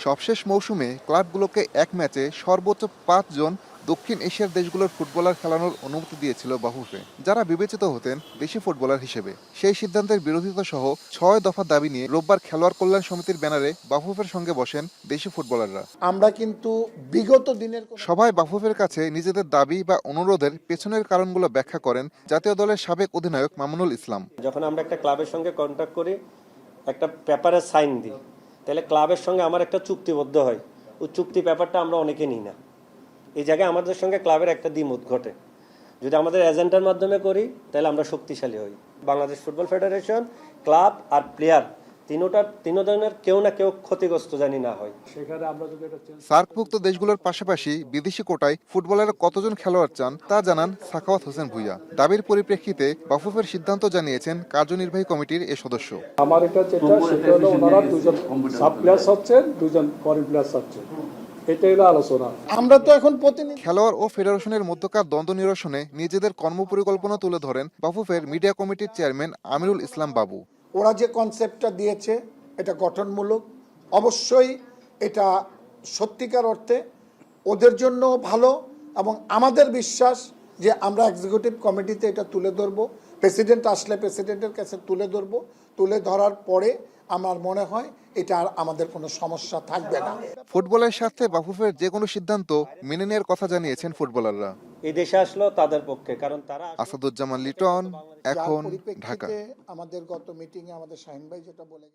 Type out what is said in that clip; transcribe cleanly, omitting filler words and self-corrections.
সবশেষ মৌসুমে ক্লাবগুলোকে এক ম্যাচে সর্বোচ্চ 5 জন দক্ষিণ এশিয়ার দেশগুলোর ফুটবলার খেলানোর অনুমতি দিয়েছিল বাফুফে, যারা বিবেচিত হতেন দেশি ফুটবলার হিসেবে। সেই সিদ্ধান্তের বিরোধিতা সহ 6 দফা দাবি নিয়ে রোববার খেলোয়াড় কল্যাণ সমিতির ব্যানারে বাফুফের সঙ্গে বসেন দেশি ফুটবলাররা। আমরা কিন্তু বিগত দিনের সভায় বাফুফের কাছে নিজেদের দাবি বা অনুরোধের পেছনের কারণগুলো ব্যাখ্যা করেন জাতীয় দলের সাবেক অধিনায়ক মামুনুল ইসলাম। যখন আমরা একটা ক্লাবের সঙ্গে কন্ট্যাক্ট করি, একটা পেপারে সাইন দিই, তাহলে ক্লাবের সঙ্গে আমার একটা চুক্তিবদ্ধ হয়। ওই চুক্তি পেপারটা আমরা অনেকে নিই না। এই জায়গায় আমাদের সঙ্গে ক্লাবের একটা দ্বিমত ঘটে। যদি আমাদের এজেন্টের মাধ্যমে করি তাহলে আমরা শক্তিশালী হই। বাংলাদেশ ফুটবল ফেডারেশন, ক্লাব আর প্লেয়ার তিনো ধরনের কেউ না কেউ ক্ষতিগ্রস্ত জানি না হয়। সার্কভুক্ত দেশগুলোর পাশাপাশি বিদেশি কোটায় ফুটবলের কতজন খেলোয়াড় চান তা জানান সাখাওয়াত হোসেন ভুইয়া। দাবির পরিপ্রেক্ষিতে বাফুফের সিদ্ধান্ত জানিয়েছেন কার্যনির্বাহী কমিটির এ সদস্য। আমার এটা যেটা সেটা হলো ওনারা দুজন সাব প্লেয়ার্স হচ্ছেন, দুজন ফরেন প্লেয়ার্স হচ্ছেন, এটাই হলো আলোচনা। আমরা তো এখন প্রতিনিধি খেলোয়াড় ও ফেডারেশনের মধ্যকার দ্বন্দ্ব নিরসনে নিজেদের কর্মপরিকল্পনা তুলে ধরেন বাফুফের মিডিয়া কমিটির চেয়ারম্যান আমিরুল ইসলাম বাবু। ওরা যে কনসেপ্টটা দিয়েছে এটা গঠনমূলক, অবশ্যই এটা সত্যিকার অর্থে ওদের জন্য ভালো, এবং আমাদের বিশ্বাস যে আমরা এক্সিকিউটিভ কমিটিতে এটা তুলে ধরবো, প্রেসিডেন্ট আসলে প্রেসিডেন্টের কাছে তুলে ধরবো। তুলে ধরার পরে আমার মনে হয় এটা আর আমাদের কোনো সমস্যা থাকবে না। ফুটবলের স্বার্থে বাফুফের যে কোনো সিদ্ধান্ত মেনে নেওয়ার কথা জানিয়েছেন ফুটবলাররা। এই দেশে আসলো তাদের পক্ষে, কারণ তারা আসাদুজ্জামান লিটন, এখন ঢাকা। আমাদের গত মিটিংয়ে আমাদের শাহিন ভাই যেটা বলে